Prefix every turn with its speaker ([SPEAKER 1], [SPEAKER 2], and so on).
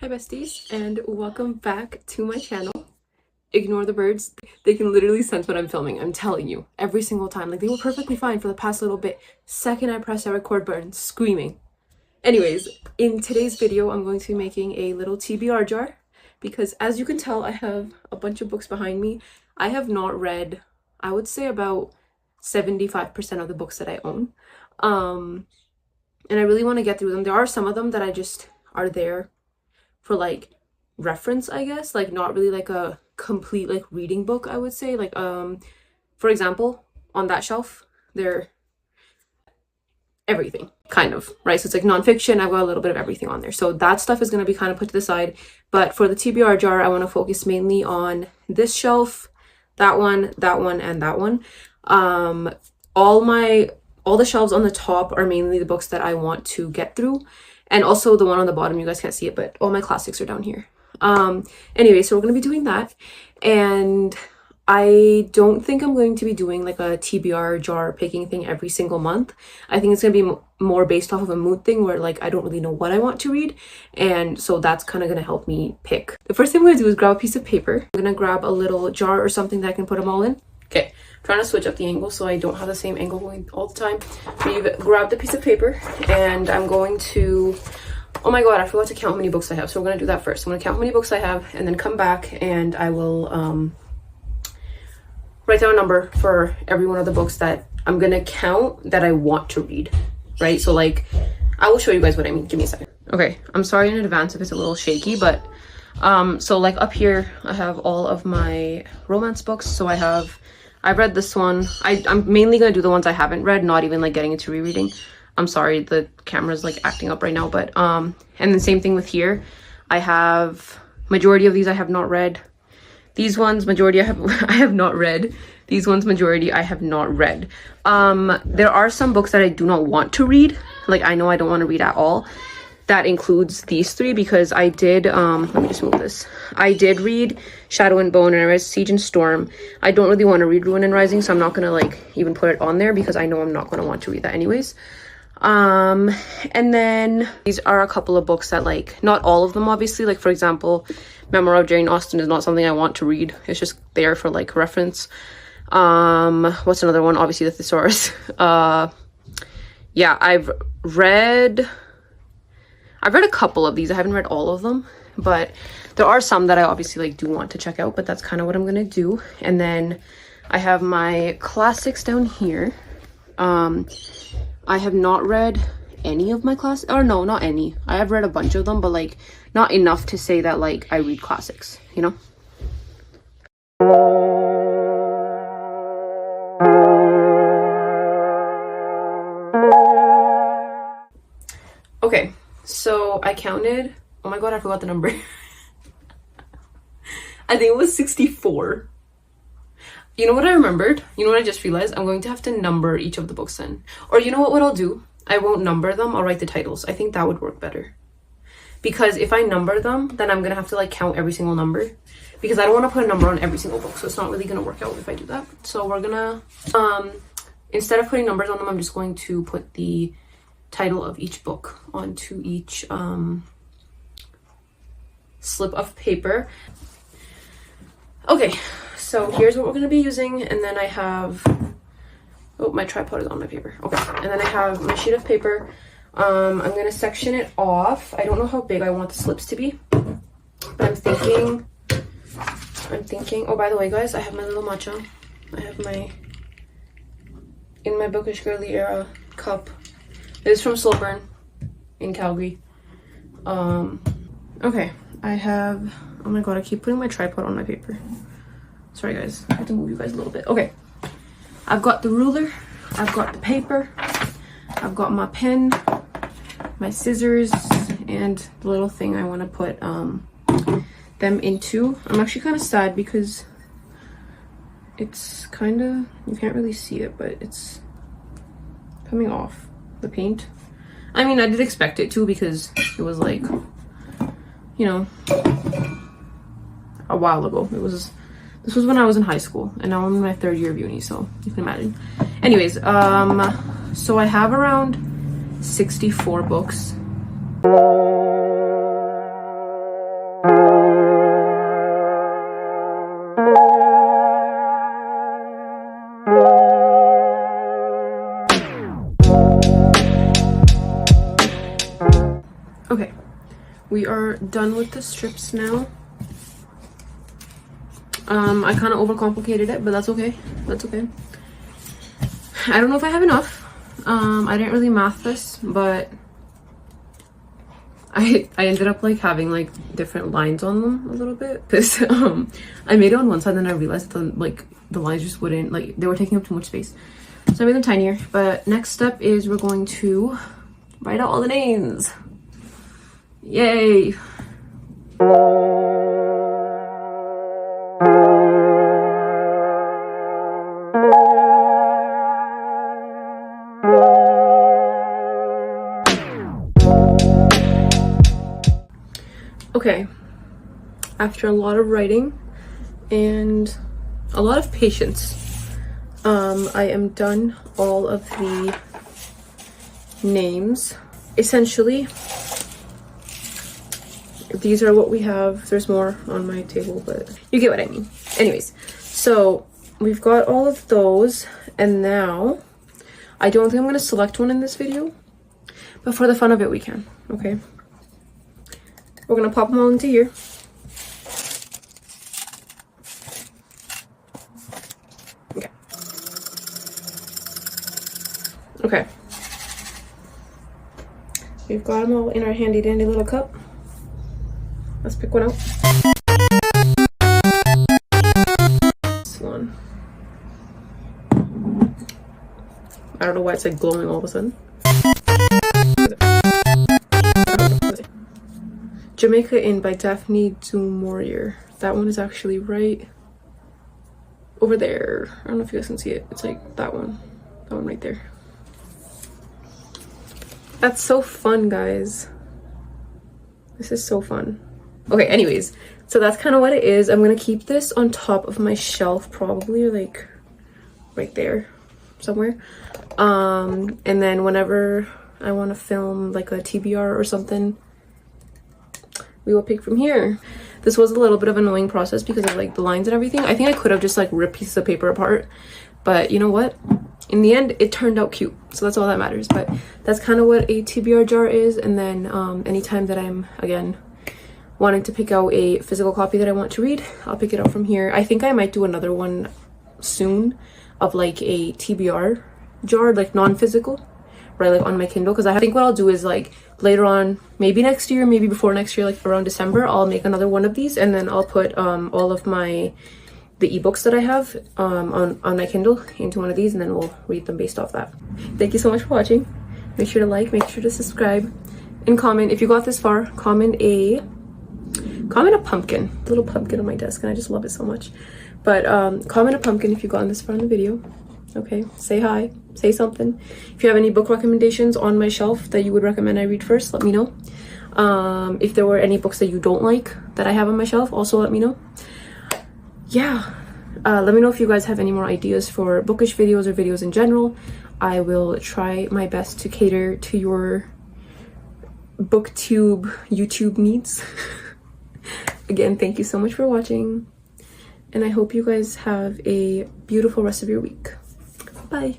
[SPEAKER 1] Hi besties, and welcome back to my channel. Ignore the birds. They can literally sense what I'm filming. I'm telling you, every single time. Like, they were perfectly fine for the past little bit. Second I press that record button, screaming. Anyways, in today's video, I'm going to be making a little TBR jar because, as you can tell, I have a bunch of books behind me. I have not read, I would say, about 75% of the books that I own. And I really want to get through them. There are some of them that I just are there for like reference, I guess, like not really like a complete like reading book, I would say. Like for example, on that shelf they're everything kind of, right? So it's like nonfiction. I've got a little bit of everything on there, so that stuff is going to be kind of put to the side. But for the TBR jar, I want to focus mainly on this shelf, that one, and that one. All the shelves on the top are mainly the books that I want to get through. And also the one on the bottom, you guys can't see it, but all my classics are down here. Anyway, so we're going to be doing that. And I don't think I'm going to be doing like a TBR jar picking thing every single month. I think it's going to be more based off of a mood thing where like I don't really know what I want to read. And so that's kind of going to help me pick. The first thing I'm going to do is grab a piece of paper. I'm going to grab a little jar or something that I can put them all in. Okay. Trying to switch up the angle so I don't have the same angle going all the time. We've grabbed a piece of paper and I'm going to, oh my god, I forgot to count how many books I have. So we're going to do that first. I'm going to count how many books I have and then come back and I will write down a number for every one of the books that I'm going to count that I want to read, right? So like, I will show you guys what I mean. Give me a second. Okay, I'm sorry in advance if it's a little shaky, but so like up here, I have all of my romance books. So I've read this one. I'm mainly going to do the ones I haven't read, not even like getting into rereading. I'm sorry, the camera's like acting up right now, but and then same thing with here. I have majority of these I have not read. These ones, majority I have not read. These ones, majority I have not read. There are some books that I do not want to read. Like, I know I don't want to read at all. That includes these three because I did, let me just move this. I did read Shadow and Bone and I read Siege and Storm. I don't really want to read Ruin and Rising, so I'm not going to like even put it on there because I know I'm not going to want to read that anyways. And then these are a couple of books that like, not all of them obviously. Like for example, Memoir of Jane Austen is not something I want to read. It's just there for like reference. What's another one? Obviously the Thesaurus. Yeah, I've read a couple of these. I haven't read all of them, but there are some that I obviously like do want to check out, but that's kind of what I'm gonna do. And then I have my classics down here. I have not read any of my classics, or no, not any. I have read a bunch of them, but like not enough to say that like I read classics, you know? Okay. So I counted, oh my god, I forgot the number. I think it was 64. You know what I remembered? You know what I just realized? I'm going to have to number each of the books then. Or you know what I'll do? I won't number them, I'll write the titles. I think that would work better. Because if I number them, then I'm going to have to like count every single number. Because I don't want to put a number on every single book, so it's not really going to work out if I do that. So we're going to, instead of putting numbers on them, I'm just going to put the title of each book onto each slip of paper. Okay, so here's what we're going to be using, and then I have, oh, my tripod is on my paper. Okay, and then I have my sheet of paper. I'm going to section it off. I don't know how big I want the slips to be, but I'm thinking, oh, by the way guys, I have my little matcha. I have my, in my bookish girly era cup. It's from Slow Burn in Calgary. Okay, I have, oh my god, I keep putting my tripod on my paper. Sorry guys, I have to move you guys a little bit. Okay, I've got the ruler, I've got the paper, I've got my pen, my scissors, and the little thing I want to put them into. I'm actually kind of sad because it's kind of, you can't really see it, but it's coming off. The paint. I mean, I did expect it to because it was like, you know, a while ago. This was when I was in high school and now I'm in my 3rd year of uni, so you can imagine. Anyways, so I have around 64 books. we are done with the strips now. I kind of overcomplicated it, but that's okay. That's okay. I don't know if I have enough. I didn't really math this, but I ended up like having like different lines on them a little bit because I made it on one side, then I realized that the lines just wouldn't, like, they were taking up too much space, so I made them tinier. But next step is we're going to write out all the names. Yay. Okay, after a lot of writing and a lot of patience, I am done all of the names. Essentially, these are what we have. There's more on my table, but you get what I mean. Anyways, so we've got all of those, and now I don't think I'm going to select one in this video, but for the fun of it, we can. Okay, we're going to pop them all into here. Okay. Okay. We've got them all in our handy dandy little cup. Let's pick one out. This one. I don't know why it's like glowing all of a sudden. Jamaica Inn by Daphne du Maurier. That one is actually right over there. I don't know if you guys can see it. It's like that one. That one right there. That's so fun, guys. This is so fun. Okay, anyways, so that's kind of what it is. I'm gonna keep this on top of my shelf, probably like right there somewhere. And then whenever I want to film like a TBR or something, we will pick from here. This was a little bit of an annoying process because of like the lines and everything. I think I could have just like ripped pieces of paper apart, but you know what? In the end, it turned out cute, so that's all that matters. But that's kind of what a TBR jar is. And then anytime that I'm, again, wanting to pick out a physical copy that I want to read, I'll pick it out from here. I think I might do another one soon of like a TBR jar, like non-physical, right, like on my Kindle, because I think what I'll do is like later on, maybe next year, maybe before next year, like around December, I'll make another one of these, and then I'll put all of the ebooks that I have on my Kindle into one of these, and then we'll read them based off that. Thank you so much for watching. Make sure to like, make sure to subscribe, and comment. If you got this far, comment a pumpkin. A little pumpkin on my desk, and I just love it so much. But comment a pumpkin if you got this far in the video. Okay, say hi, say something. If you have any book recommendations on my shelf that you would recommend I read first, let me know. If there were any books that you don't like that I have on my shelf, also let me know. Yeah, let me know if you guys have any more ideas for bookish videos or videos in general. I will try my best to cater to your booktube YouTube needs. Again, thank you so much for watching, and I hope you guys have a beautiful rest of your week. Bye.